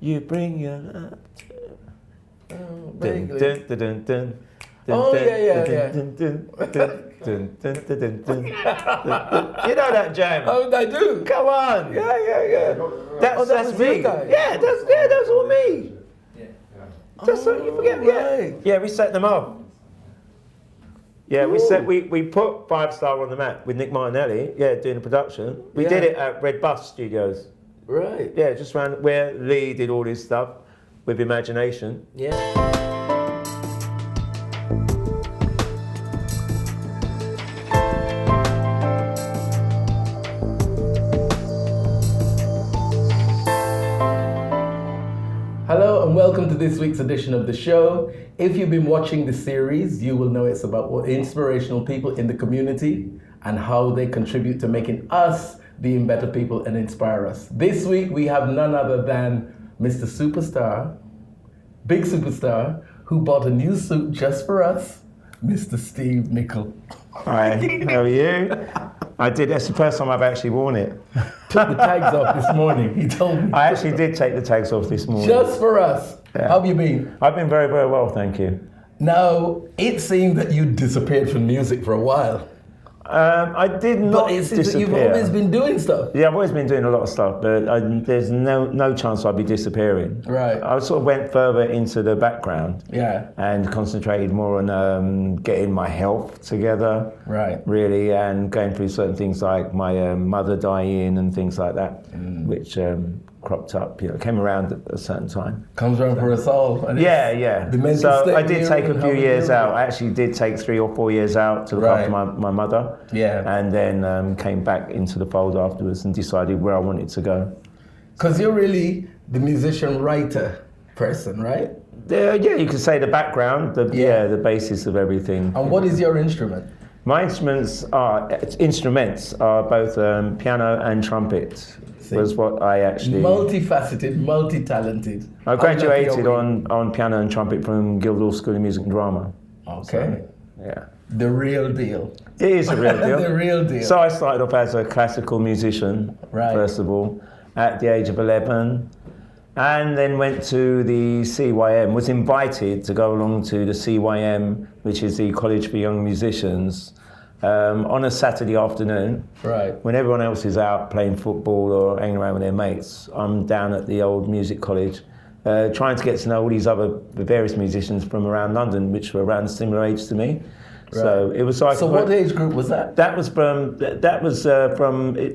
You bring your love to... Vaguely. Oh, yeah. You know that jam? Oh, I do. Come on. Yeah. That's was me. you guys. That's all me. That's all you forget. Right. Yeah, we set them up. Yeah, we put 5 Star on the map with Nick Martinelli. Yeah, doing the production. We did it at Red Bus Studios. Right. Yeah, just around where Lee did all his stuff with imagination. Yeah. Hello and welcome to this week's edition of the show. If you've been watching the series, you will know it's about what inspirational people in the community and how they contribute to making us being better people and inspire us. This week we have none other than Mr. Superstar, big superstar, who bought a new suit just for us, Mr. Steve Nichol. Hi, how are you? I did. That's the first time I've actually worn it. Took the tags off this morning, he told me. I actually did take the tags off this morning. Just for us. Yeah. How have you been? I've been very, very well, thank you. Now, it seemed that you disappeared from music for a while. I did not But it seems disappear. that you've always been doing stuff. Yeah, I've always been doing a lot of stuff, but there's no chance I'd be disappearing. Right. I sort of went further into the background. Yeah. And concentrated more on getting my health together. Right. Really, and going through certain things like my mother dying and things like that, which cropped up, came around at a certain time. Comes around for us all. And Yeah. The mental So state I did take a and few how we years deal out. with I actually did take 3 or 4 years out to look Right. after my mother. Yeah. And then came back into the fold afterwards and decided where I wanted to go. Because you're really the musician-writer person, right? Yeah, you could say the background, Yeah. the basis of everything. And what is your instrument? My instruments are both piano and trumpet. Was what I actually... Multifaceted, multi-talented. I graduated on piano and trumpet from Guildhall School of Music and Drama. Okay. So, yeah. The real deal. It is a real deal. The real deal. So I started off as a classical musician, Right. first of all, at the age of 11, and then went to the CYM, was invited to go along to the CYM, which is the College for Young Musicians, on a Saturday afternoon. Right. When everyone else is out playing football or hanging around with their mates, I'm down at the old music college, trying to get to know all these other various musicians from around London, which were around a similar age to me. Right. So it was like. So what age group was that? That was from.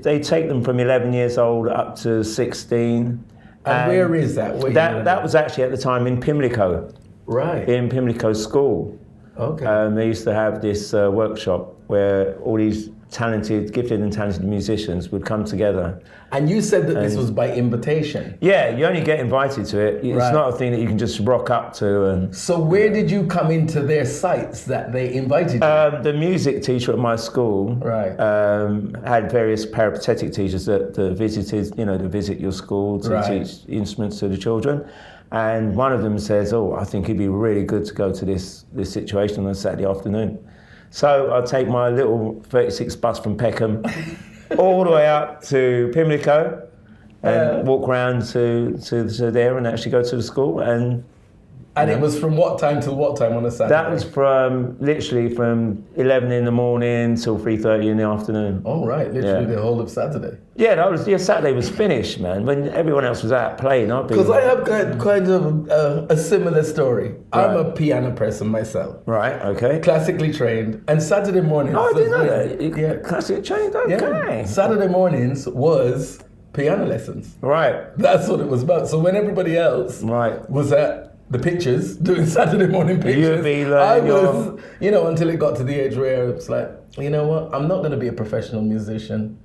They take them from 11 years old up to 16. And where is that? That was actually at the time in Pimlico. Right. In Pimlico School. Okay. They used to have this workshop where all these gifted and talented musicians would come together. And you said that this was by invitation. Yeah, you only get invited to it. It's Right. not a thing that you can just rock up to. And So where did you come into their sites that they invited you? the music teacher at my school Right. had various peripatetic teachers that visited, to visit your school to Right. teach instruments to the children. And one of them says, I think it'd be really good to go to this situation on a Saturday afternoon. So I'd take my little 36 bus from Peckham all the way up to Pimlico and walk around to there and actually go to the school. And it was from what time till what time on a Saturday? that was literally from 11 in the morning till 3:30 in the afternoon. Oh, right, literally the whole of Saturday. Yeah, Saturday was finished, man. When everyone else was out playing, I'd be... Because I have kind of a similar story. I'm Right. a piano person myself. Right, okay. Classically trained. And Saturday mornings... Oh, I didn't know that. Yeah. Classic trained, okay. Yeah. Saturday mornings was piano lessons. Right, That's what it was about. So when everybody else right. was at the pictures, doing Saturday morning pictures, You'd be I learning was, until it got to the age where it's like, you know what, I'm not going to be a professional musician.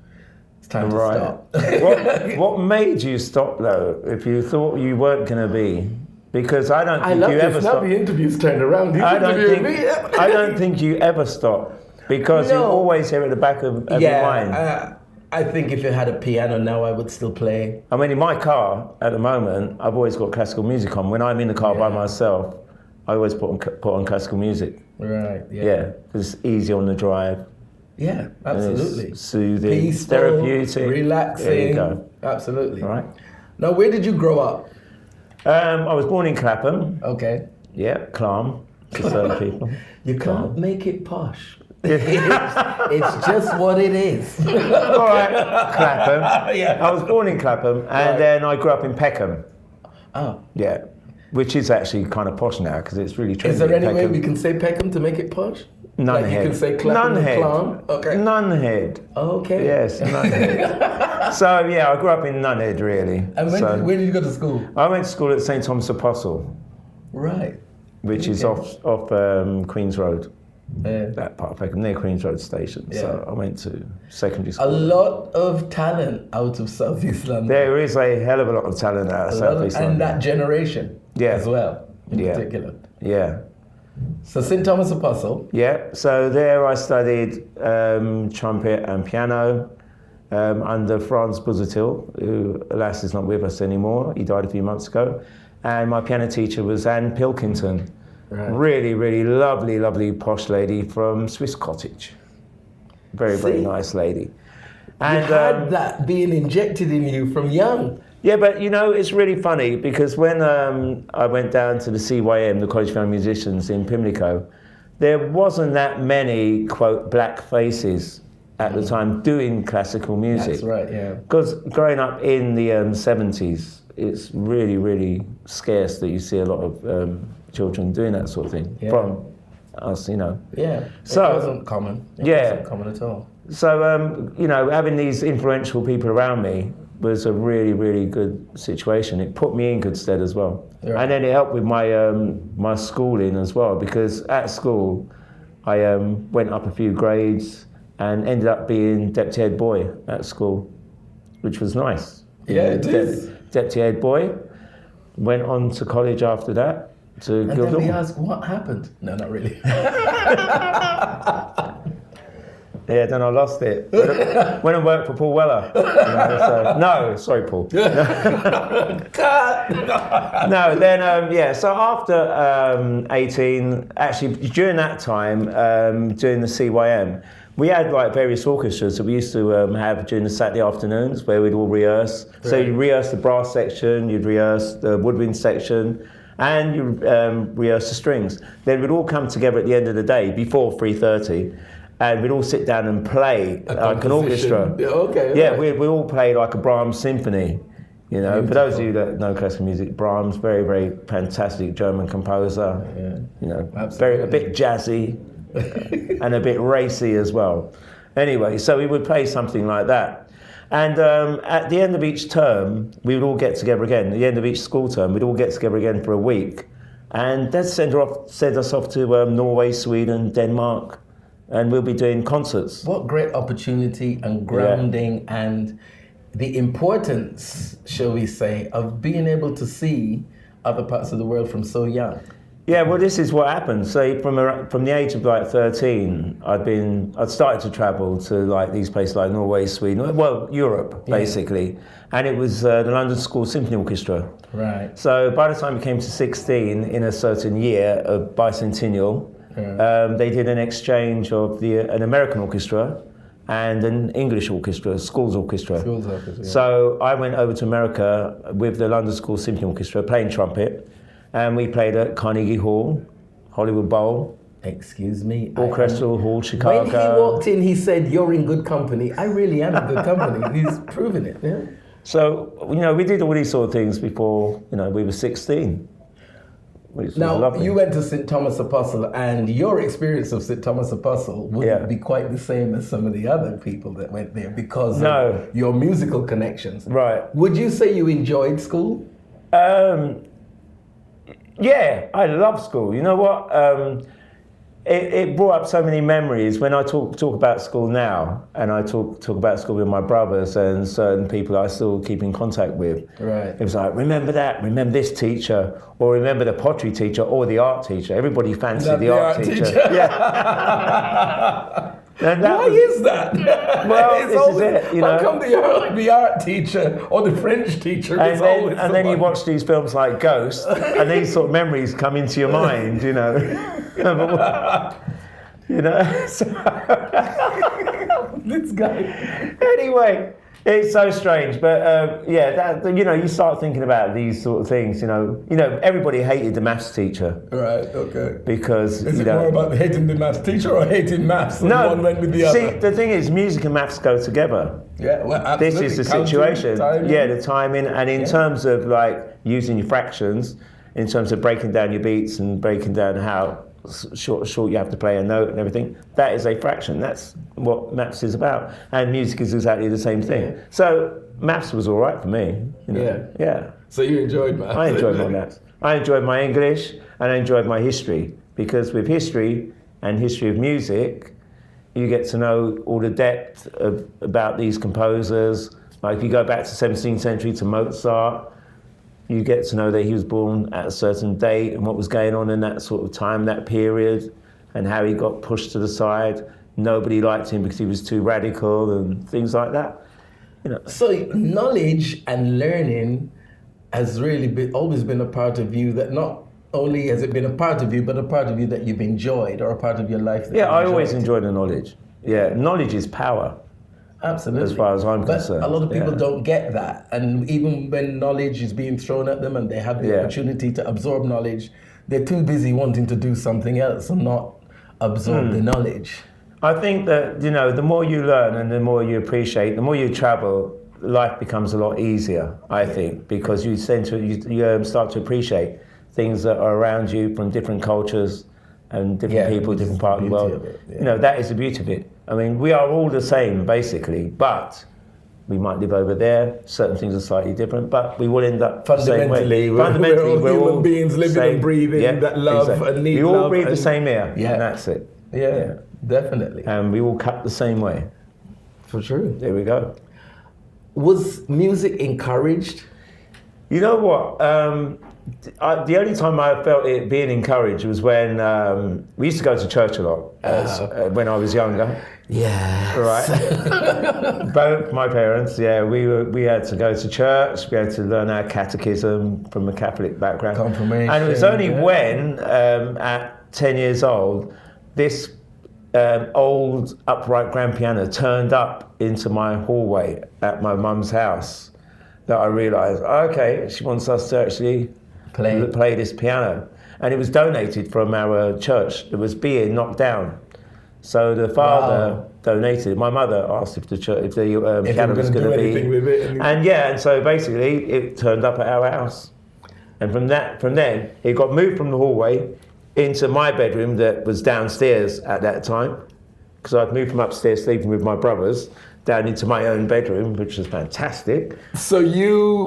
It's time to stop. What made you stop, though, if you thought you weren't going to be? Because I don't think you ever stop. The interviews turned around. I don't think you ever stop. Because you always hear at the back of your mind. I think if you had a piano now, I would still play. I mean, in my car at the moment, I've always got classical music on. When I'm in the car by myself, I always put on classical music. Right. Yeah, because it's easy on the drive. Yeah, absolutely. It's soothing, peaceful, therapeutic, relaxing. There you go. Absolutely. All right. Now, where did you grow up? Yeah. I was born in Clapham. Okay. Yeah, Clam to certain people. You can't make it posh. It's just what it is. All right, Clapham. Yeah. I was born in Clapham, and Right. then I grew up in Peckham. Oh. Yeah, which is actually kind of posh now because it's really trendy. Is there any way Peckham. we can say Peckham to make it posh? Nunhead. Like you can say Clapham and Nunhead. Clam? Okay. Nunhead. Okay. Yes, Nunhead. So yeah, I grew up in Nunhead really. And where did you go to school? I went to school at St Thomas Apostle, Right. which is Okay. off Queen's Road, Yeah. that part of Peckham, near Queen's Road Station. Yeah. So I went to secondary A school. lot of talent out of South East London. There is a hell of a lot of talent out of South East And London. that generation Yeah. as well, in Yeah. particular. Yeah. So St. Thomas Apostle. Yeah, so there I studied trumpet and piano under Franz Buzatil, who alas is not with us anymore. He died a few months ago. And my piano teacher was Anne Pilkington. Right. Really, really lovely, lovely posh lady from Swiss Cottage. Very, very See? nice lady. You And had that being injected in you from young. yeah, but you know, it's really funny because when I went down to the CYM, the College of Young Musicians in Pimlico, there wasn't that many, quote, black faces at the time doing classical music. That's right, yeah. Because growing up in the 70s, it's really, really scarce that you see a lot of children doing that sort of thing Yeah. from us, you know. Yeah. So- it wasn't common. It Yeah. wasn't common at all. So, you know, having these influential people around me was a really, really good situation. It put me in good stead as well. Right. And then it helped with my schooling as well, because at school, I went up a few grades and ended up being deputy head boy at school, which was nice. Yeah, it is. Deputy head boy. Went on to college after that to And then Guildhall. we ask, what happened? No, not really. Yeah, then I lost it. Went and worked for Paul Weller. You know, so, no, sorry, Paul. No, then, yeah, so after 18, actually during that time, during the CYM, we had like various orchestras that we used to have during the Saturday afternoons where we'd all rehearse. So Right. you'd rehearse the brass section, you'd rehearse the woodwind section, and you'd rehearse the strings. Then we'd all come together at the end of the day before 3:30, and we'd all sit down and play like an orchestra. Yeah, okay. Yeah, right. we all play like a Brahms symphony. You know, for those of you that know classical music, Brahms, very, very fantastic German composer. Yeah. You know, Absolutely. a bit jazzy and a bit racy as well. Anyway, so we would play something like that. And at the end of each term, we would all get together again. At the end of each school term, we'd all get together again for a week. And they'd send us off to Norway, Sweden, Denmark, and we'll be doing concerts. What great opportunity and grounding and the importance, shall we say, of being able to see other parts of the world from so young. Yeah, well, this is what happened. So from the age of like 13, I'd started to travel to like these places like Norway, Sweden, well, Europe basically, and it was the London School Symphony Orchestra. Right. So by the time we came to 16, in a certain year of bicentennial, they did an exchange of an American orchestra and an English orchestra, schools orchestra. Schools orchestra, yeah. So I went over to America with the London School Symphony Orchestra playing trumpet. And we played at Carnegie Hall, Hollywood Bowl, Excuse me. Orchestral Hall, Chicago. When he walked in, he said, "You're in good company." I really am in good company. He's proven it. Yeah. So, you know, we did all these sort of things before, you know, we were 16. Which was Now, lovely. you went to St. Thomas Apostle, and your experience of St. Thomas Apostle wouldn't be quite the same as some of the other people that went there because of your musical connections. Right. Would you say you enjoyed school? Yeah, I love school. You know what? It brought up so many memories when I talk about school now, and I talk about school with my brothers and certain people I still keep in contact with. Right. It was like, remember that, remember this teacher, or remember the pottery teacher or the art teacher. Everybody fancied the art teacher. Yeah. And that Why is that? Well, It's this always, is it, you how know. come the art teacher or the French teacher is always And then you watch these films like Ghost, and these sort of memories come into your mind, you know. You know. So this guy. anyway, It's so strange, but you start thinking about these sort of things. You know, everybody hated the maths teacher. Right. Okay. Because is it more about hating the maths teacher or hating maths? No. One went with the See, other. the thing is, music and maths go together. Yeah. Well, absolutely. This is the Counting, situation. timing. Yeah, the timing, and in terms of like using your fractions, in terms of breaking down your beats and breaking down how short you have to play a note and everything, that is a fraction. That's what maths is about, and music is exactly the same thing. Yeah. So maths was all right for me. Yeah. So you enjoyed maths? I enjoyed my maths. I enjoyed my English, and I enjoyed my history, because with history and history of music, you get to know all the depth about these composers. Like if you go back to 17th century to Mozart, you get to know that he was born at a certain date and what was going on in that sort of time, that period, and how he got pushed to the side. Nobody liked him because he was too radical and things like that. So knowledge and learning has really always been a part of you, that not only has it been a part of you, but a part of you that you've enjoyed, or a part of your life that I always enjoyed the knowledge. Yeah, knowledge is power. Absolutely. As far as I'm but concerned. A lot of people don't get that. And even when knowledge is being thrown at them and they have the opportunity to absorb knowledge, they're too busy wanting to do something else and not absorb the knowledge. I think that, the more you learn and the more you appreciate, the more you travel, life becomes a lot easier, I think, because you start to appreciate things that are around you from different cultures and different people, different parts of the world. That is the beauty of it. I mean, we are all the same, basically, but we might live over there. Certain things are slightly different, but we will end up the same way. Fundamentally, we're all human beings living and breathing that love and need love. We all breathe the same air, and that's it. Yeah, definitely. And we all cut the same way. For sure. There we go. Was music encouraged? You know what? The only time I felt it being encouraged was when we used to go to church a lot when I was younger. Yeah. Right. Both my parents. Yeah, we had to go to church. We had to learn our catechism from a Catholic background. Confirmation. And it was only when, at 10 years old, this old upright grand piano turned up into my hallway at my mum's house that I realised, okay, she wants us to actually play this piano. And it was donated from our church. It was being knocked down. So the father donated. My mother asked if the piano was going to be. And so basically it turned up at our house. And from then, it got moved from the hallway into my bedroom that was downstairs at that time. Because I'd moved from upstairs sleeping with my brothers down into my own bedroom, which was fantastic. So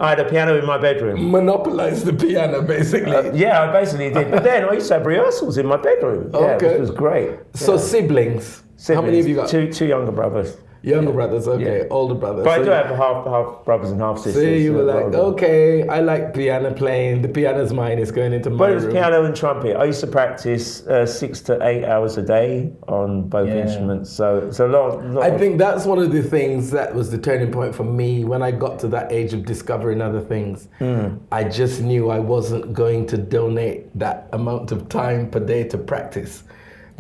I had a piano in my bedroom. Monopolized the piano, basically. I basically did. But then I used to have rehearsals in my bedroom. Okay. Which was great. So siblings. How many have you got? Two younger brothers. Younger brothers, okay. Older brothers. But I do have half brothers and half sisters. So you were like, okay, I like piano playing. The piano's mine. It's going into my room. But it was room. piano and trumpet. I used to practice 6 to 8 hours a day on both instruments. So it's a lot. I think that's one of the things that was the turning point for me when I got to that age of discovering other things. I just knew I wasn't going to donate that amount of time per day to practice,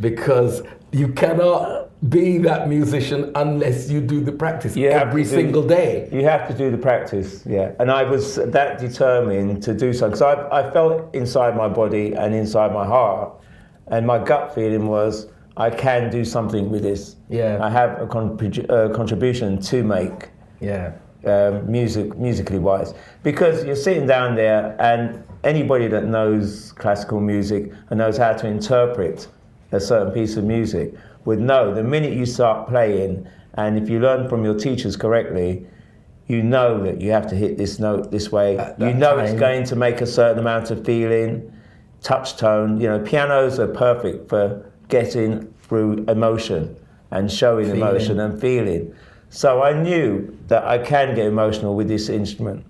because you cannot be that musician unless you do the practice every single day. You have to do the practice, And I was that determined to do so, because I felt inside my body and inside my heart, and my gut feeling was, I can do something with this. I have a contribution to make. Musically wise, because you're sitting down there, and anybody that knows classical music and knows how to interpret a certain piece of music would know the minute you start playing, and if you learn from your teachers correctly, you know that you have to hit this note this way. You know it's going to make a certain amount of feeling, touch tone. Pianos are perfect for getting through emotion and showing emotion and feeling. So I knew that I can get emotional with this instrument.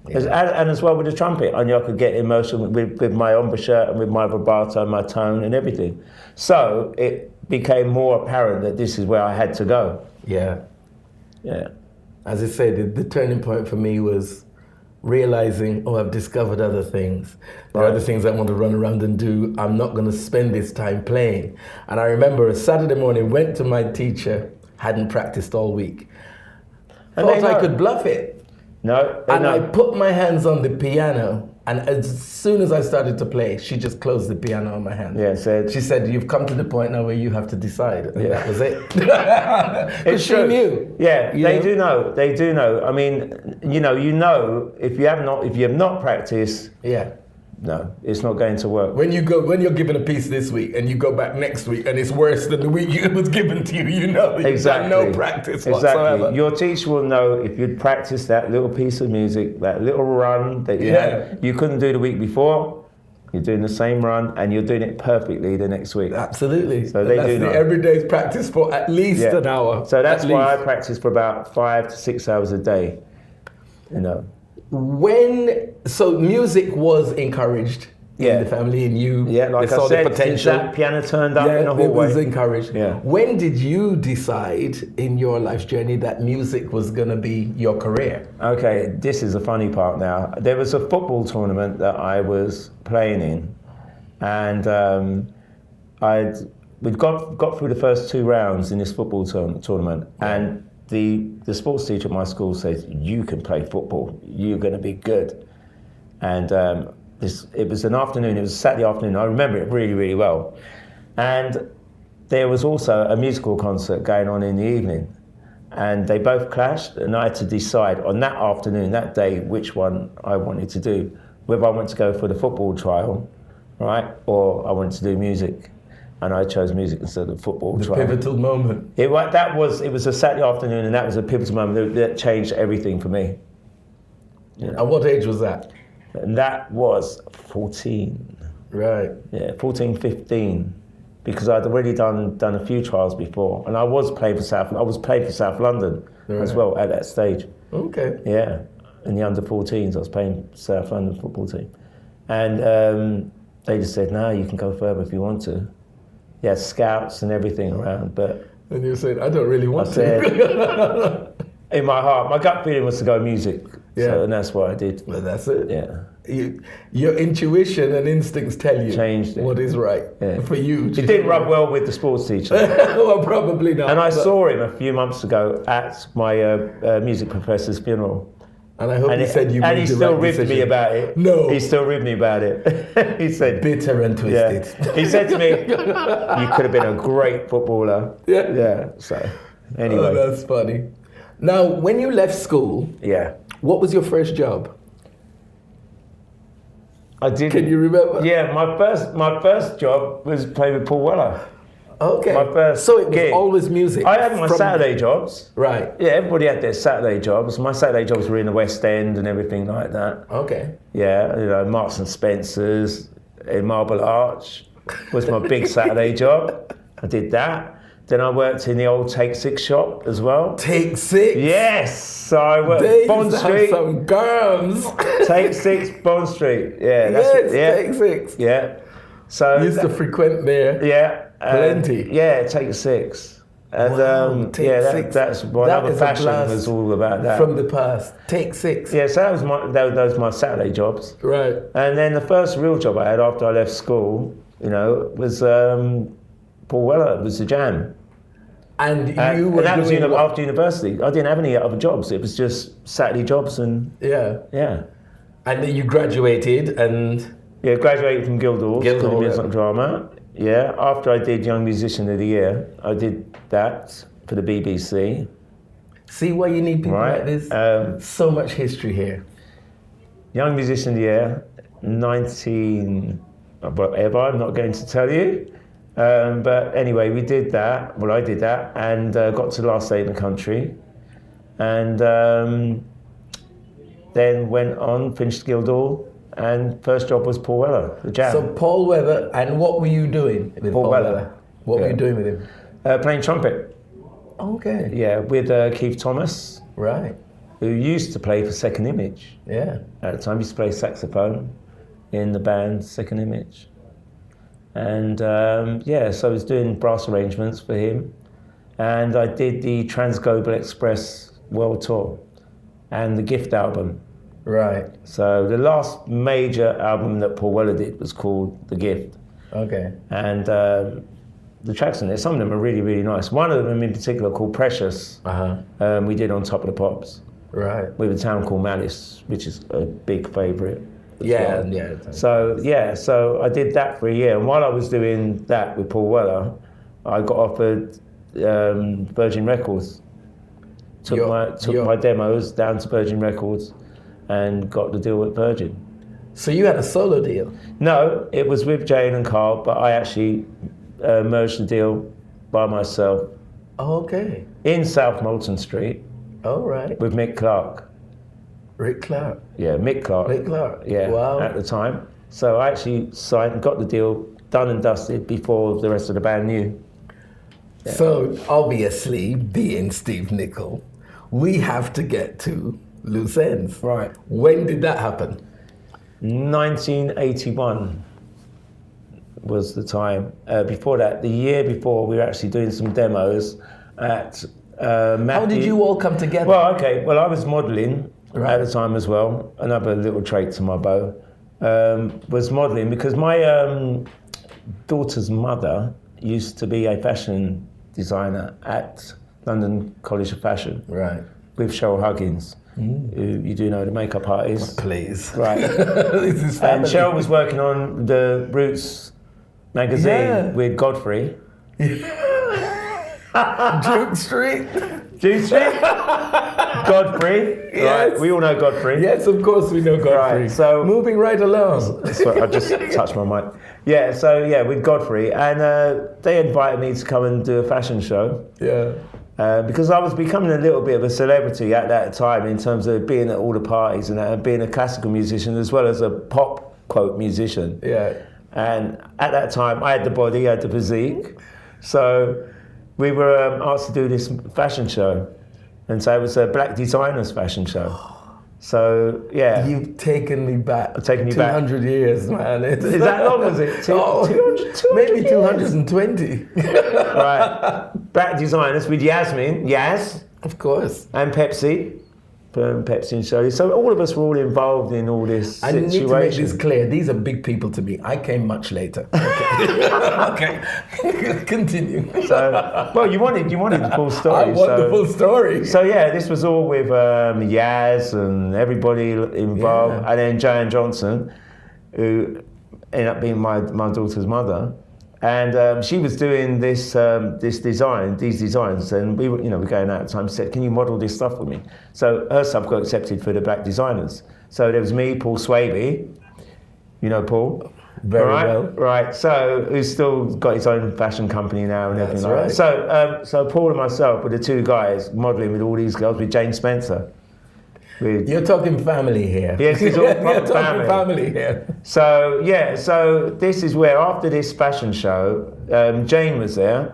And as well with the trumpet, I knew I could get emotional with my embouchure and with my vibrato, my tone and everything. So it became more apparent that this is where I had to go. As I said, the turning point for me was realizing, I've discovered other things. There are other things I want to run around and do. I'm not going to spend this time playing. And I remember a Saturday morning, went to my teacher, hadn't practiced all week. And thought they I know. could bluff it. No, they And know. I put my hands on the piano, and as soon as I started to play, she just closed the piano on my hand. Yeah, said. She said, "You've come to the point now where you have to decide," and that was it. It's she true. knew. Yeah, You they know? do know. They do know. I mean, you know, if you have not practiced, Yeah. no, it's not going to work. When you're given a piece this week and you go back next week and it's worse than the week it was given to you, you know you've Exactly. got no practice whatsoever. Exactly. Your teacher will know if you'd practiced that little piece of music, that little run that you had, you couldn't do the week before. You're doing the same run and you're doing it perfectly the next week. Absolutely. So they that's do know. Every day's practice for at least an hour. So that's at why I least. practice for about 5 to 6 hours a day. You know. So music was encouraged in the family, and you like saw I said, the potential. since that piano turned up in the it was hallway. encouraged. Yeah. When did you decide in your life's journey that music was going to be your career? Okay, this is the funny part now. There was a football tournament that I was playing in, and we'd got through the first 2 rounds in this football tournament, and the sports teacher at my school said, "You can play football. You're going to be good." And it was an afternoon. It was a Saturday afternoon. I remember it really, really well. And there was also a musical concert going on in the evening, and they both clashed. And I had to decide on that afternoon, that day, which one I wanted to do, whether I wanted to go for the football trial, right, or I wanted to do music. And I chose music instead of football trial. The pivotal moment. It was a Saturday afternoon, and that was a pivotal moment that changed everything for me. You know? At what age was that? And that was 14. Right. Yeah, 14, 15. Because I'd already done a few trials before, and I was playing for South London as well at that stage. Okay. Yeah, in the under 14s, I was playing South London football team, and they just said, "No, you can go further if you want to." Yeah, scouts and everything around, but And you said, "I don't really want I to." said, in my heart, my gut feeling was to go music. Yeah. So, and that's what I did. But that's it. Yeah. Your intuition and instincts tell you Changed it. what is right for you. It didn't rub well with the sports teacher. Well, probably not. And I saw him a few months ago at my music professor's funeral. And I hope he said you and made he the still right ribbed me decision. about it. No. He still ribbed me about it. He said, Bitter and twisted. He said to me, "You could have been a great footballer." Yeah. Yeah. So, anyway. Oh, that's funny. Now, when you left school, Yeah. what was your first job? I did. Can you remember? Yeah, my first job was playing with Paul Weller. Okay. My first So it was gig. always music. I had my from- Saturday jobs. Right. Yeah, everybody had their Saturday jobs. My Saturday jobs were in the West End and everything like that. Okay. Yeah, you know, Marks and Spencer's in Marble Arch was my big Saturday job. I did that. Then I worked in the old Take 6 shop as well. Take 6. Yes, so I worked They Bond used to Street. have some gums. Take 6, Bond Street. Yeah, Yes, yeah. Take 6. Yeah. So Used to frequent there. yeah, Plenty. Yeah, Take 6. And Wow, Take yeah, 6. that's what That other is a fashion blast was all about that. From the past. Take 6. Yeah, so that was my Saturday jobs. Right. And then the first real job I had after I left school, you know, was Paul Weller. It was the Jam. And And, you were and that was doing what? after university. I didn't have any other jobs. It was just Saturday jobs and Yeah. yeah. And then you graduated and... Yeah, graduated from Guildhall, Guildhall, studied music yeah. and drama. Yeah, after I did Young Musician of the Year, I did that for the BBC. See why you need people Right. like this? So much history here. Young Musician of the Year, 19... whatever, I'm not going to tell you. But anyway, we did that. Well, I did that and got to the last day in the country. And then went on, finished Guildhall, and first job was Paul Weller, the Jam. So Paul Weller, and what were you doing with Paul Weller? What were you doing with him? Playing trumpet. Okay. Yeah, with Keith Thomas, Right. who used to play for Second Image. Yeah. At the time, he used to play saxophone in the band Second Image. And yeah, so I was doing brass arrangements for him. And I did the Trans-Global Express World Tour and the Gift album. Right. So the last major album that Paul Weller did was called The Gift. Okay. And the tracks on there, some of them are really, really nice. One of them in particular called Precious, we did on Top of the Pops. Right. With a town called Malice, which is a big favourite. Yeah, well. yeah. So I did that for a year. And while I was doing that with Paul Weller, I got offered Virgin Records. Took my demos down to Virgin Records and got the deal with Virgin. So you had a solo deal? No, it was with Jane and Carl, but I actually merged the deal by myself. Oh, okay. In South Moulton Street. Oh, right. With Mick Clark. Rick Clark? Yeah, Mick Clark. Mick Clark? Yeah, wow. At the time. So I actually signed and got the deal done and dusted before the rest of the band knew. Yeah. So obviously, being Steve Nichol, we have to get to loose ends. Right. When did that happen? 1981 was the time. Before that, the year before, we were actually doing some demos at Matthew. How did you all come together? Well, okay. Well, I was modelling at the time as well. Another little trait to my bow was modelling because my daughter's mother used to be a fashion designer at London College of Fashion. Right. With Cheryl Huggins. Who you do know, the makeup artist. Please. Right. This is and family. Cheryl was working on the Roots magazine with Godfrey. Duke Street. Duke Street? Godfrey. Yes. Right. We all know Godfrey. Yes, of course we know Godfrey. Right, so moving right along. Sorry, I just touched my mic. Yeah, so with Godfrey. And they invited me to come and do a fashion show. Yeah. Because I was becoming a little bit of a celebrity at that time in terms of being at all the parties and being a classical musician as well as a pop, quote, musician. Yeah. And at that time, I had the body, I had the physique. So we were asked to do this fashion show. And so it was a black designers fashion show. So, yeah. You've taken me back. I've taken you back. 200 years, man. Is that long, was it? 200 maybe years? 220. Right. Black designers with Yaz. Of course. And Pepsi. Pepsi and Shirley. So all of us were all involved in all this situation. I need to make this clear. These are big people to me. I came much later. Okay. Okay. Continue. So, well, you wanted the full story. I want the full story. So yeah, this was all with Yaz and everybody involved, and then Joanne Johnson, who ended up being my daughter's mother. And she was doing these designs, and we were going out at the time. She said, "Can you model this stuff for me?" So her stuff got accepted for the black designers. So there was me, Paul Swaby, you know Paul, very well, right? So who's still got his own fashion company now and everything like right. that. So Paul and myself were the two guys modeling with all these girls with Jane Spencer. You're talking family here. Yes, it's all You're talking family here. So this is where after this fashion show, Jane was there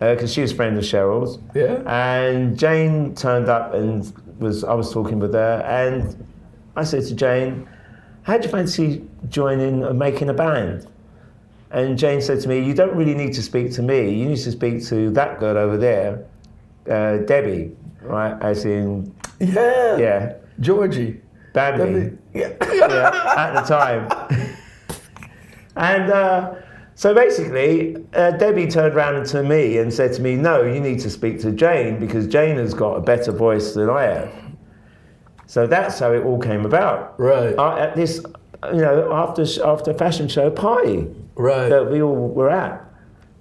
because she was a friend of Cheryl's. Yeah. And Jane turned up and I was talking with her, and I said to Jane, "How do you fancy joining and making a band?" And Jane said to me, "You don't really need to speak to me. You need to speak to that girl over there, Debbie, right? As in." Yeah. Georgie. Bambi. Yeah. At the time. And so basically, Debbie turned around to me and said to me, "No, you need to speak to Jane because Jane has got a better voice than I have." So that's how it all came about. Right. At this, after fashion show party. Right. That we all were at.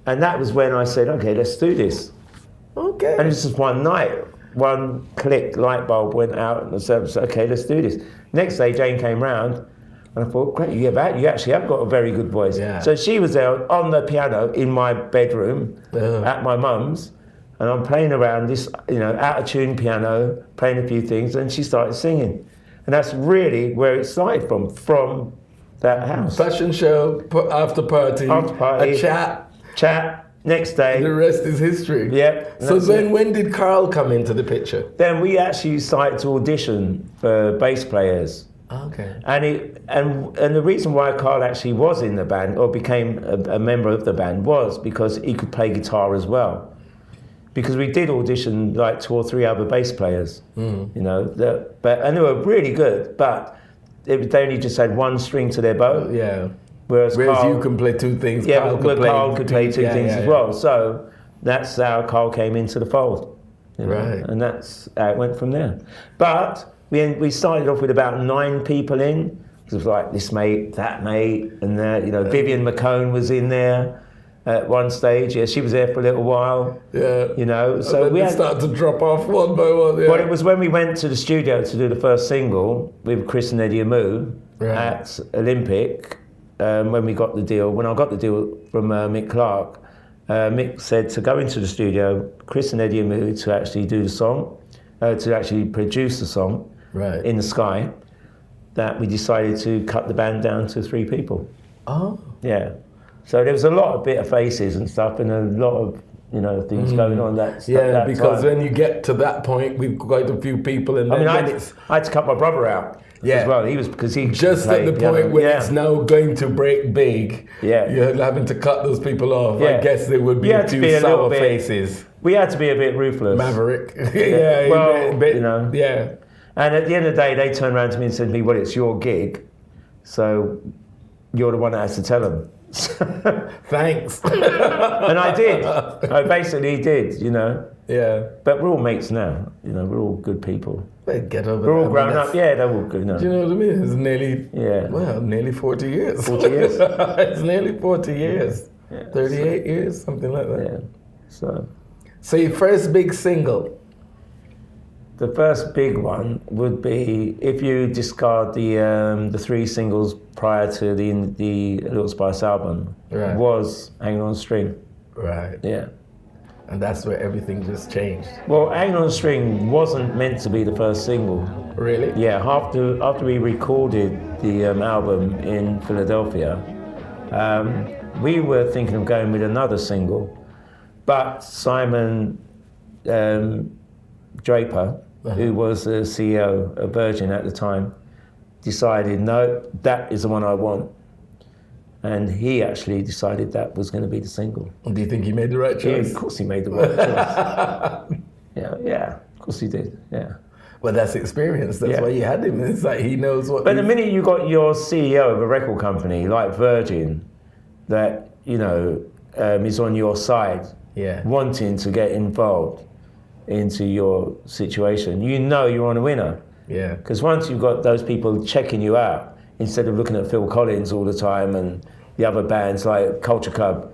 And that was when I said, "Okay, let's do this." Okay. And this was one night. One click, light bulb went out, and I said, "Okay, let's do this." Next day, Jane came round, and I thought, "Great, you actually have got a very good voice." Yeah. So she was there on the piano in my bedroom at my mum's, and I'm playing around this, out of tune piano, playing a few things, and she started singing, and that's really where it started from that house. Fashion show, after party, a chat. Next day. The rest is history. Yep. So then when did Carl come into the picture? Then we actually started to audition for bass players. Okay. And the reason why Carl actually was in the band or became a member of the band was because he could play guitar as well. Because we did audition like 2 or 3 other bass players, and they were really good, but they only just had one string to their bow. Yeah. Whereas Carl, you can play two things. Yeah, Carl Carl could play two things as well. Yeah. So that's how Carl came into the fold. You know? Right. And that's how it went from there. But we started off with about 9 people in. It was like this mate, that mate, and Vivian McCone was in there at one stage. Yeah, she was there for a little while. Yeah. You know, And so then they started to drop off one by one. Yeah. Well, it was when we went to the studio to do the first single with Chris and Eddie Amu at Olympic. When we got the deal, when I got the deal from Mick Clark, Mick said to go into the studio, Chris and Eddie Amu to actually do the song, to actually produce the song in the sky, that we decided to cut the band down to 3 people. Oh. Yeah. So there was a lot of bitter faces and stuff and a lot of, things going on that because time. when you get to that point with quite a few people and then I had to cut my brother out. As well, he just at the point when it's now going to break big. You're having to cut those people off. I guess there would be two sour faces. We had to be a bit ruthless. Maverick. And at the end of the day, they turned around to me and said to me, "Well, it's your gig, so you're the one that has to tell them." Thanks. And I did. I basically did. Yeah. But we're all mates now. We're all good people. Get over We're all grown up. Yeah, they're all good now. Do you know what I mean? It's nearly 40 years. 40 years. It's nearly 40 years. Yeah, 38 years, something like that. Yeah. So your first big single? The first big one would be, if you discard the 3 singles prior to the Little Spice album, was Hanging on a String. Right. Yeah. And that's where everything just changed. Well, Hanging on a String wasn't meant to be the first single. Really? Yeah, after we recorded the album in Philadelphia, we were thinking of going with another single, but Simon Draper, who was the CEO of Virgin at the time, decided, no, that is the one I want. And he actually decided that was going to be the single. Do you think he made the right choice? Yeah, of course he made the right choice. Yeah, of course he did, yeah. Well, that's experience. That's why you had him. It's like he knows what. But the minute you got your CEO of a record company like Virgin, that is on your side, wanting to get involved into your situation, you're on a winner. Yeah. Because once you've got those people checking you out, instead of looking at Phil Collins all the time and the other bands like Culture Club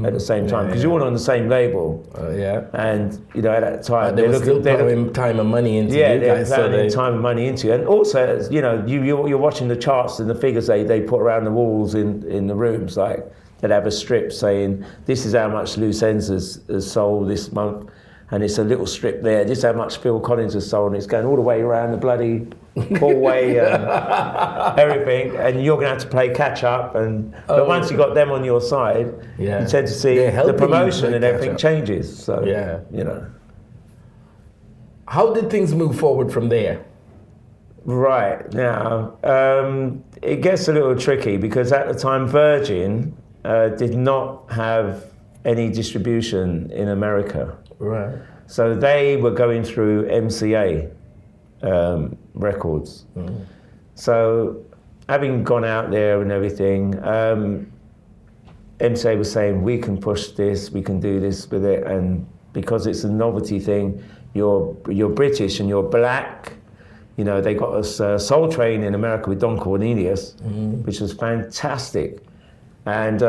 at the same time, because you're all on the same label. And at that time they're putting time and money into you guys. They're putting time and money into you. And also, you're watching the charts and the figures they put around the walls in the rooms. Like they'd have a strip saying, "This is how much Loose Ends has sold this month." And it's a little strip there. This is how much Phil Collins has sold, and it's going all the way around the bloody hallway and everything. And you're going to have to play catch up. But once you got them on your side, you tend to see the promotion and everything changes. So How did things move forward from there? Right now, it gets a little tricky because at the time Virgin did not have any distribution in America. Right. So they were going through MCA records. Mm. So having gone out there and everything, MCA was saying, we can push this, we can do this with it. And because it's a novelty thing, you're British and you're black. They got us Soul Train in America with Don Cornelius, which was fantastic. And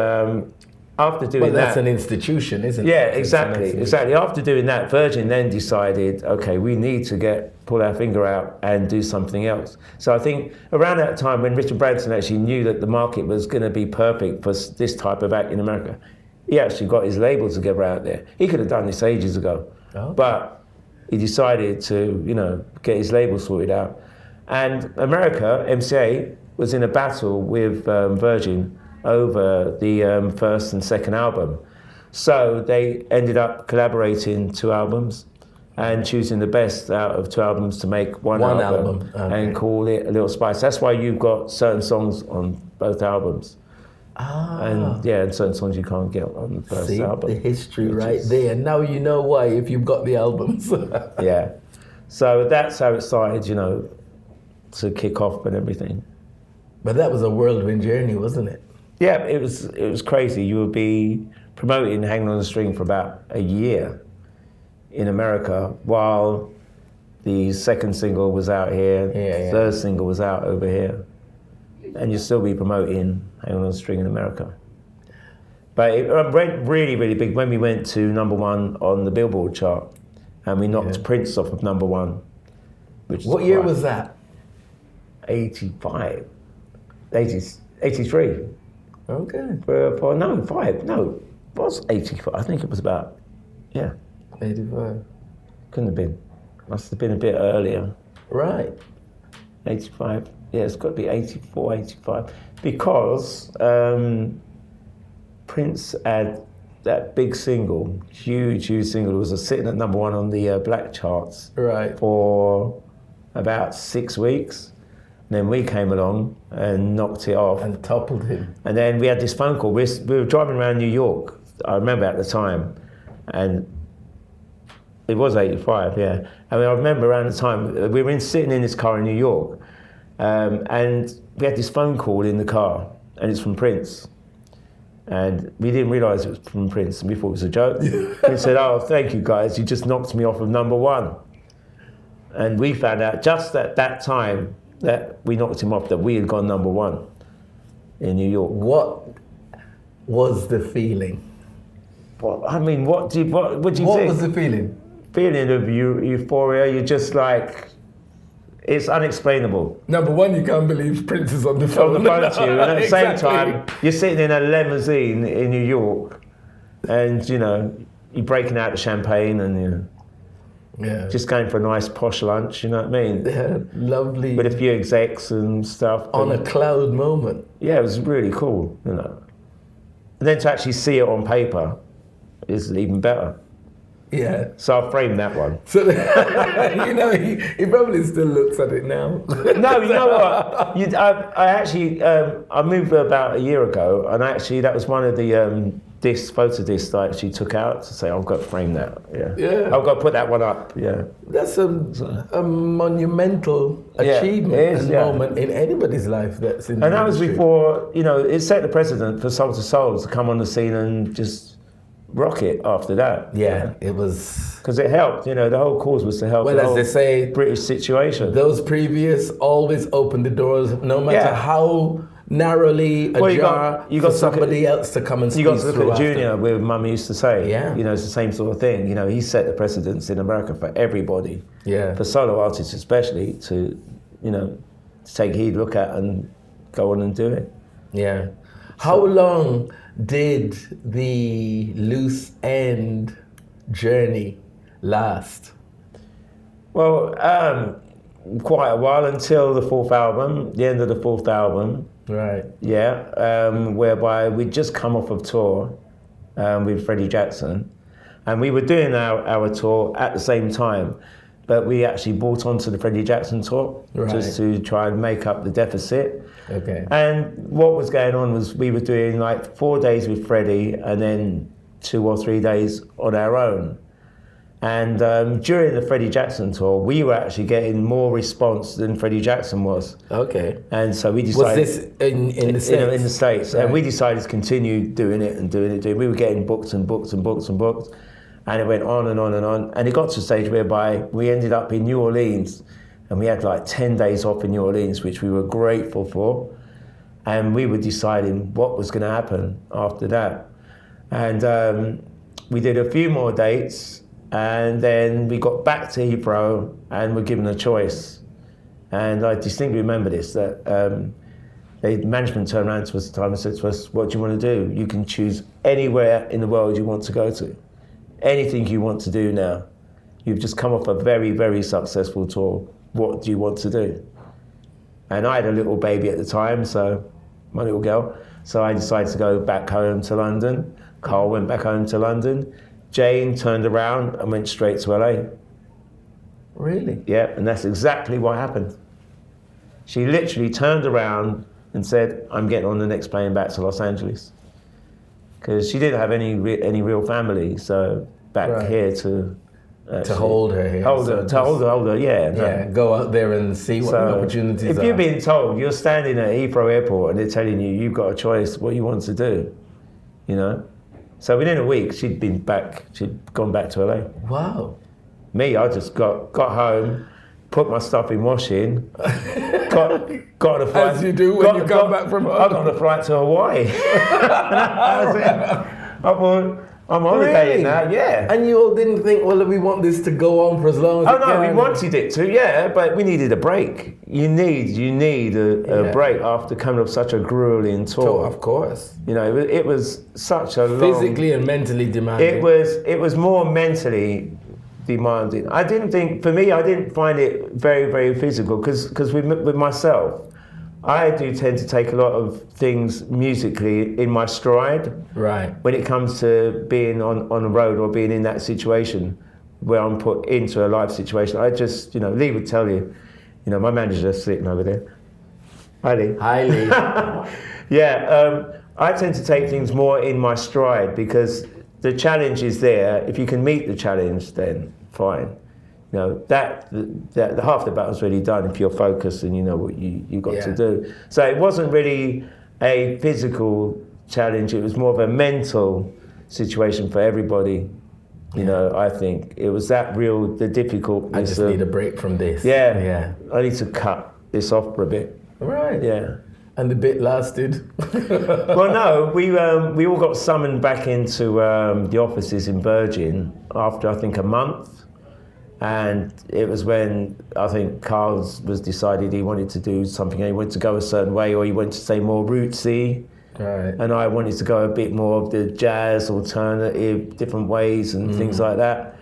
after doing that's an institution, isn't it? Yeah, exactly. After doing that, Virgin then decided, okay, we need to pull our finger out and do something else. So I think around that time when Richard Branson actually knew that the market was going to be perfect for this type of act in America, he actually got his label together out there. He could have done this ages ago, but he decided to, get his label sorted out. And America, MCA, was in a battle with Virgin over the first and second album. So they ended up collaborating 2 albums and choosing the best out of 2 albums to make one album. And call it A Little Spice. That's why you've got certain songs on both albums. And certain songs you can't get on the first album. The history there. Now you know why if you've got the albums. Yeah. So that's how it started, to kick off and everything. But that was a whirlwind journey, wasn't it? Yeah, it was crazy. You would be promoting Hanging on the String for about a year in America while the second single was out here, third single was out over here, and you'd still be promoting Hanging on the String in America. But it went really, really big when we went to '1 on the Billboard chart, and we knocked Prince off of '1. What year was that? 85, 83. Okay. No, it was 85. I think it was about, 85. Couldn't have been. Must have been a bit earlier. Right. 85. Yeah, it's got to be 84, 85. Because Prince had that big single, huge single. It was sitting at #1 on the black charts for about 6 weeks. And then we came along and knocked it off. And toppled him. And then we had this phone call. We were driving around New York, I remember at the time, and it was 85, yeah. I mean, I remember around the time, we were sitting in this car in New York, and we had this phone call in the car, and it's from Prince. And we didn't realise it was from Prince, and we thought it was a joke. He said, "Oh, thank you guys, you just knocked me off of #1. And we found out just at that time that we knocked him off, that we had gone #1 in New York. What was the feeling? Well, I mean, what do you think? What was the feeling? Feeling of euphoria. You're just like, it's unexplainable. #1, you can't believe Prince is on the phone. On the phone to you, and at the same time, you're sitting in a limousine in New York, and you're breaking out the champagne, and just going for a nice posh lunch. You know what I mean? Yeah, lovely. With a few execs and stuff. On a cloud moment. Yeah, it was really cool. And then to actually see it on paper is even better. Yeah. So I framed that one. So, he probably still looks at it now. No, you know what? I actually, I moved about a year ago, and actually that was one of the photo discs I actually took out to say, I've got to frame that. Yeah. I've got to put that one up. Yeah. That's a monumental achievement and moment in anybody's life that's in the And that was industry. before, it set the precedent for Soul to Souls to come on the scene and just rock it after that. Yeah, it was... Because it helped, the whole cause was to help the as whole they say, British situation. Those previous always open the doors, no matter how narrowly ajar for somebody else to come and squeeze through. You got to look at Junior, where Mum used to say. Yeah. It's the same sort of thing. He set the precedence in America for everybody. Yeah. For solo artists especially, to take heed, look at, and go on and do it. Yeah. How long did the loose end journey last? Well, quite a while, until the the end of the fourth album. Right. Yeah, whereby we'd just come off of tour with Freddie Jackson, and we were doing our tour at the same time, but we actually brought onto the Freddie Jackson tour just to try and make up the deficit. Okay. And what was going on was we were doing like 4 days with Freddie and then 2 or 3 days on our own. And during the Freddie Jackson tour, we were actually getting more response than Freddie Jackson was. Okay. And so we decided... Was this in the States? In the States. Right. And we decided to continue doing it. We were getting booked and booked and booked and booked. And it went on and on and on. And it got to a stage whereby we ended up in New Orleans, and we had like 10 days off in New Orleans, which we were grateful for. And we were deciding what was going to happen after that. And we did a few more dates, and then we got back to Heathrow and were given a choice. And I distinctly remember this, that the management turned around to us at the time and said to us, "What do you want to do? You can choose anywhere in the world you want to go to. Anything you want to do now. You've just come off a very, very successful tour. What do you want to do?" And I had a little baby at the time, so my little girl. So I decided to go back home to London. Carl went back home to London. Jane turned around and went straight to LA. Really? Yeah, and that's exactly what happened. She literally turned around and said, "I'm getting on the next plane back to Los Angeles." Because she didn't have any real family, so back here to To hold her here. Hold her, yeah. Yeah, go out there and see what the opportunities if are. you're being told, you're standing at Heathrow Airport and they're telling you you've got a choice what you want to do, you know? So within a week, she'd gone back to LA. Wow. Me, I just got home, put my stuff in washing, got on a flight. As you do when you come back from home. I got on a flight to Hawaii. I thought, I'm holidaying now, yeah. And you all didn't think, well, we want this to go on for as long as it can? We wanted it to, yeah, but we needed a break. You need a break after coming off such a grueling tour. Of course. You know, it was such a long... Physically and mentally demanding. It was more mentally demanding. I didn't find it very, very physical because with myself, I do tend to take a lot of things musically in my stride. Right. When it comes to being on the road or being in that situation where I'm put into a live situation, I just, Lee would tell you, my manager's sitting over there. Hi, Lee. Hi, Lee. Yeah, I tend to take things more in my stride because the challenge is there. If you can meet the challenge, then fine. That half the battle's really done if you're focused and you know what you got to do. So it wasn't really a physical challenge. It was more of a mental situation for everybody. I think it was the difficult. I just need a break from this. Yeah. I need to cut this off for a bit. Right. Yeah. And the bit lasted? Well, no, we all got summoned back into the offices in Virgin after I think a month. And it was when I think Carl was decided he wanted to do something, he wanted to go a certain way, or he wanted to stay more rootsy. Right. And I wanted to go a bit more of the jazz, alternative, different ways and things like that.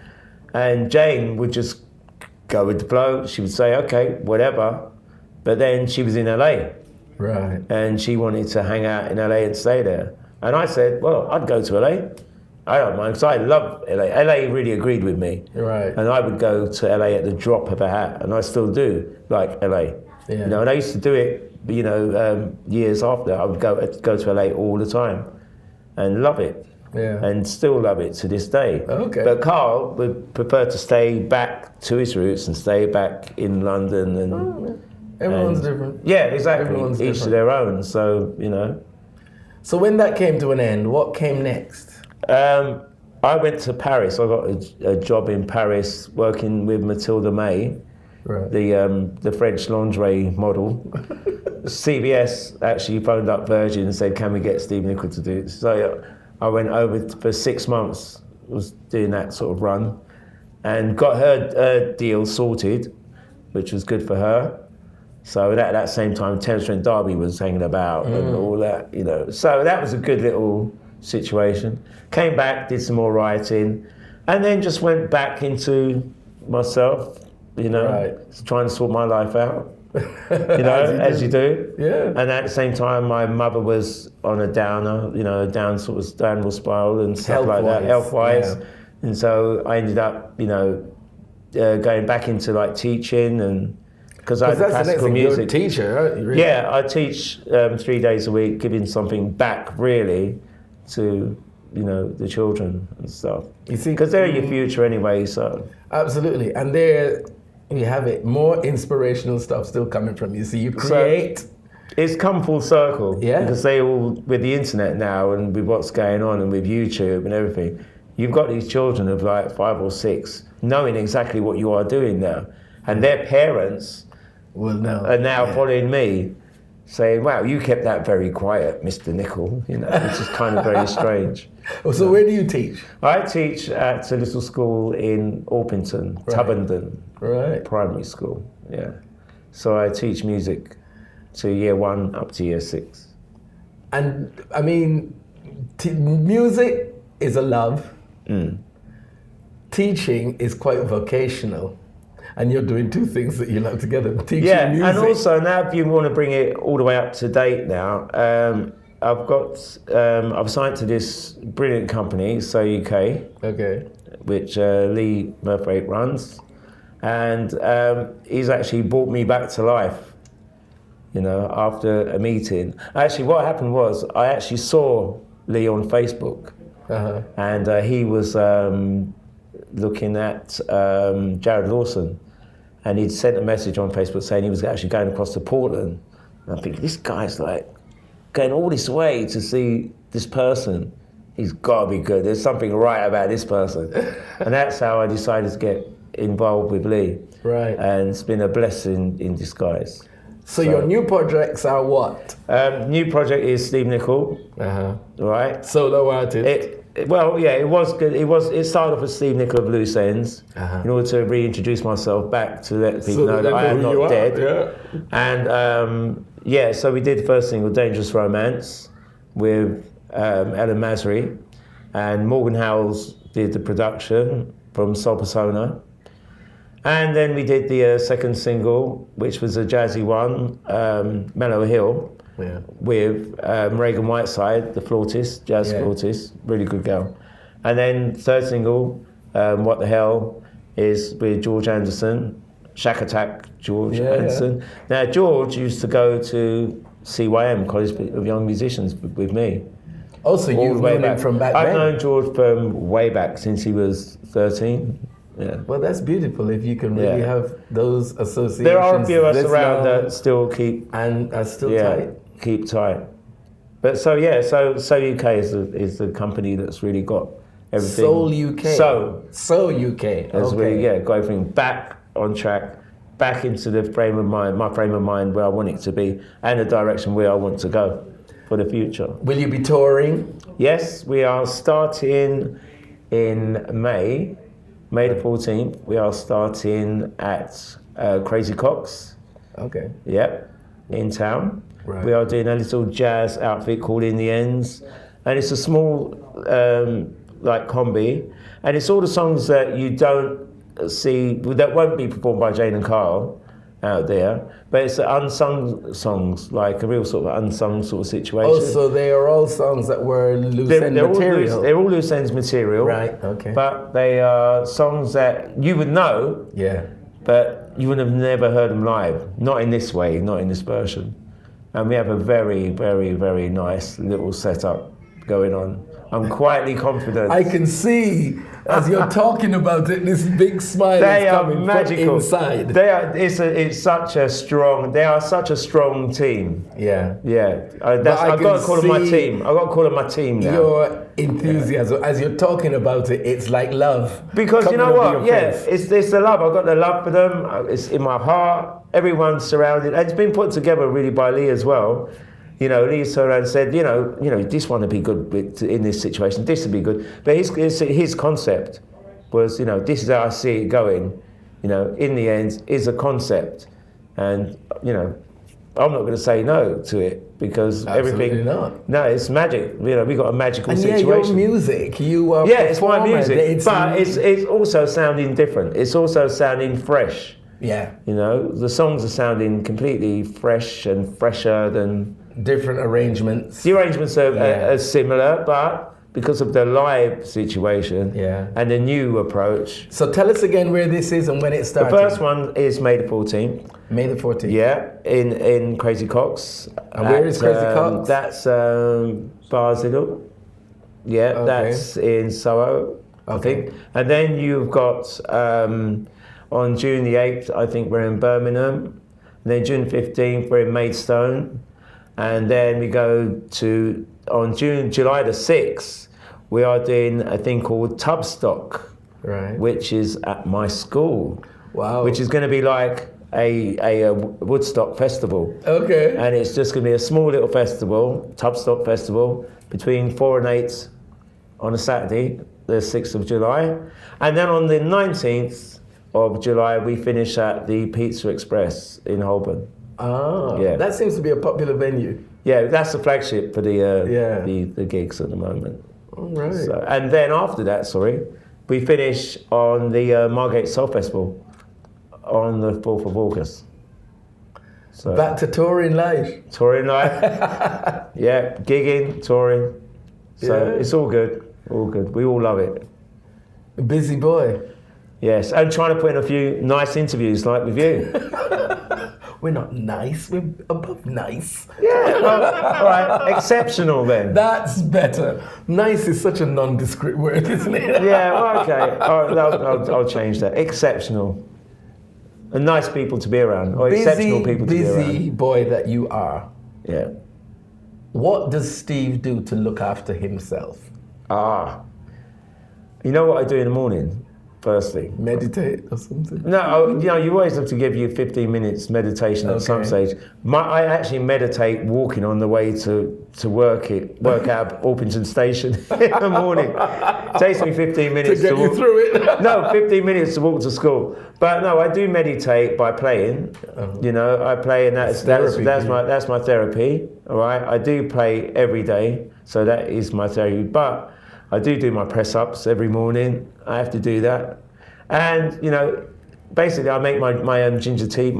And Jane would just go with the flow. She would say, okay, whatever. But then she was in LA. Right. And she wanted to hang out in LA and stay there. And I said, well, I'd go to LA. I don't mind, because I love LA. LA really agreed with me. Right. And I would go to LA at the drop of a hat, and I still do like LA. Yeah. And I used to do it, years after. I would go to LA all the time and love it. Yeah. And still love it to this day. Okay. But Carl would prefer to stay back to his roots and stay back in London. And everyone's different. Yeah, exactly. Everyone's Each different. to their own, so, So when that came to an end, what came next? I went to Paris. I got a job in Paris working with Matilda May, Right. the French lingerie model. CBS actually phoned up Virgin and said, can we get Steve Nichol to do it? So I went over for 6 months, was doing that sort of run, and got her deal sorted, which was good for her. So at that same time, Thames Trent D'Arby was hanging about and all that, So that was a good little situation. Came back, did some more writing, and then just went back into myself, Right. trying to sort my life out, as you do. Yeah. And at the same time, my mother was on a downer, downward spiral and stuff like that, health-wise. Yeah. And so I ended up, going back into like teaching and because I had classical music. You're a teacher, aren't you? Really? Yeah, I teach 3 days a week, giving something back really to the children and stuff. You see, because they're your future anyway. So absolutely, and there you have it. More inspirational stuff still coming from you. So you create. So it's come full circle. Yeah. Because they all with the internet now and with what's going on and with YouTube and everything, you've got these children of like 5 or 6 knowing exactly what you are doing now, and their parents. Well, no. Are now following me, saying, wow, you kept that very quiet, Mr. Nichol, which is kind of very strange. So where do you teach? I teach at a little school in Orpington, Tubbenden, primary school, yeah. So I teach music to year 1 up to year 6. And I mean, music is a love. Teaching is quite vocational. And you're doing 2 things that you love together, teaching music. And also now if you want to bring it all the way up to date now, I've signed to this brilliant company, So UK, which Lee Murphy runs, and he's actually brought me back to life, after a meeting. Actually, what happened was I actually saw Lee on Facebook, and he was looking at Jared Lawson, and he'd sent a message on Facebook saying he was actually going across to Portland. And I think this guy's like going all this way to see this person. He's got to be good. There's something right about this person. And that's how I decided to get involved with Lee. Right. And it's been a blessing in disguise. So your new projects are what? New project is Steve Nichol. Right. Solo artist. Well, yeah, it was good. It started off as Steve Nichol of Loose Ends, in order to reintroduce myself back to let people know that I am not dead. And so we did the first single, Dangerous Romance, with Ellen Masry, and Morgan Howells did the production from Soul Persona. And then we did the second single, which was a jazzy one, Mellow Hill, with Reagan Whiteside, the flautist, jazz flautist, really good girl. And then third single, What the Hell, is with George Anderson, Shack Attack George Anderson. Now, George used to go to CYM, College of Young Musicians, with me. Oh, so you've known him from back then? I've known George from way back, since he was 13. Yeah. Well, that's beautiful if you can really have those associations. There are a few of us around that still keep... And are still tight. Keep tight. But so UK is the company that's really got everything. Soul UK. So UK. Has really got everything back on track, back into the frame of mind, my frame of mind where I want it to be, and the direction where I want to go for the future. Will you be touring? Yes, we are starting in May the 14th. We are starting at Crazy Cox. Okay. Yep, in town. Right. We are doing a little jazz outfit called In the Ends, and it's a small combi, and it's all the songs that you don't see, that won't be performed by Jane and Carl out there, but it's unsung songs, like a real sort of unsung sort of situation. Oh, so they are all songs that were loose-end material. They're all loose-ends material. Right, okay. But they are songs that you would know, but you would have never heard them live. Not in this way, not in this version. And we have a very, very, very nice little setup going on. I'm quietly confident. I can see, as you're talking about it, this big smile is coming from inside. They are such a strong team. Yeah. Yeah. I've got to call them my team. I've got to call them my team now. Your enthusiasm, as you're talking about it, it's like love. Because you know what? Yeah, it's the love. I've got the love for them. It's in my heart. Everyone's surrounded. And it's been put together really by Lee as well. You know, Lee Soran said, you know, this one would be good in this situation. This would be good. But his concept was, this is how I see it going. In the end, is a concept, and I'm not going to say no to it because Absolutely not. No, it's magic. We got a magical situation. Yeah, your music, you are. Yeah, it's my music, but it's also sounding different. It's also sounding fresh. Yeah. The songs are sounding completely fresh and fresher than... Different arrangements. The arrangements are similar, but because of the live situation and the new approach. So tell us again where this is and when it started. The first one is May the 14th. May the 14th. Yeah, in Crazy Cox. And where is Crazy Cox? That's Barzillo. Yeah, that's in Soho, I think. And then you've got... on June the 8th, I think we're in Birmingham. And then June 15th, we're in Maidstone. And then we go to, on July the 6th, we are doing a thing called Tubstock, which is at my school. Wow. Which is going to be like a Woodstock festival. Okay. And it's just going to be a small little festival, Tubstock Festival, between 4 and 8 on a Saturday, the 6th of July. And then on the 19th, of July, we finish at the Pizza Express in Holborn. Ah, that seems to be a popular venue. Yeah, that's the flagship for the gigs at the moment. All right. So, and then after that, we finish on the Margate Soul Festival on the 4th of August. So back to touring life. Touring life. Yeah, gigging, touring. So it's all good, all good. We all love it. A busy boy. Yes, and trying to put in a few nice interviews like with you. We're not nice. We're above nice. Yeah, well, all right, exceptional then. That's better. Nice is such a nondescript word, isn't it? Yeah, well, okay. All right, I'll change that. Exceptional. And nice people to be around, or exceptional people to be around. Busy boy that you are. Yeah. What does Steve do to look after himself? You know what I do in the morning, firstly? Meditate or something? No, you always have to give you 15 minutes meditation at some stage. I actually meditate walking on the way to work out Orpington Station in the morning. It takes me 15 minutes to get you through it. No, 15 minutes to walk to school. But no, I do meditate by playing. I play, and that's my therapy. All right, I do play every day, so that is my therapy. But I do my press ups every morning. I have to do that, and basically I make my own ginger tea.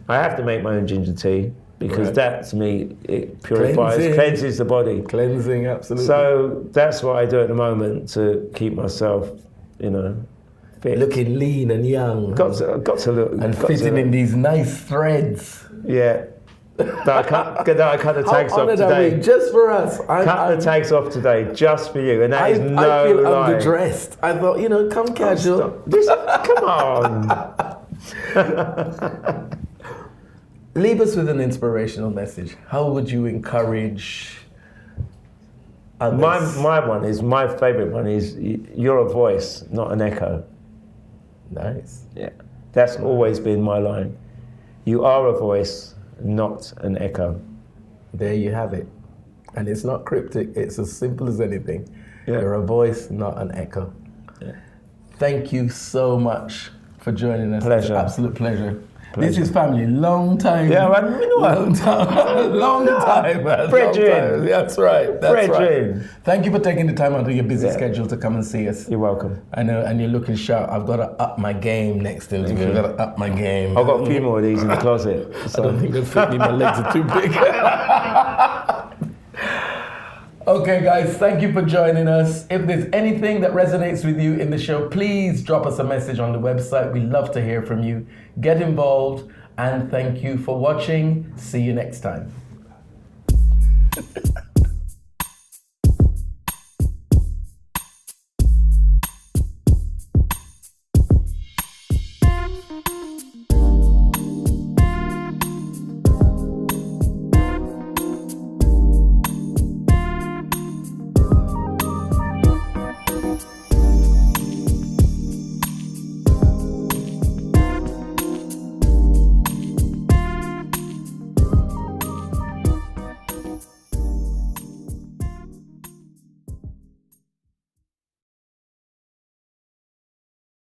I have to make my own ginger tea because that, to me, it purifies, cleanses the body. Cleansing, absolutely. So that's what I do at the moment to keep myself, fit. Looking lean and young. Got to look. And fitting in these nice threads. Yeah. That I cut the tags off today. Just for us. Cut the tags off today, just for you. And that is no lie. I feel underdressed. I thought, come casual. Come on. Leave us with an inspirational message. How would you encourage others? My favorite one is, you're a voice, not an echo. Nice. Yeah. That's always been my line. You are a voice, not an echo. There you have it. And it's not cryptic, it's as simple as anything. Yeah. You're a voice, not an echo. Yeah. Thank you so much for joining us. Pleasure. It's an absolute pleasure. This is family, long time. Yeah, long time. Long time, man. Bridging. That's right. That's Bridging. right. Thank you for taking the time out of your busy schedule to come and see us. You're welcome. I know, and you're looking sharp. I've got to up my game next interview. I've got to up my game. I've got a few more of these in the closet. So. I don't think they'll fit me. My legs are too big. Okay, guys, thank you for joining us. If there's anything that resonates with you in the show, please drop us a message on the website. We love to hear from you. Get involved, and thank you for watching. See you next time.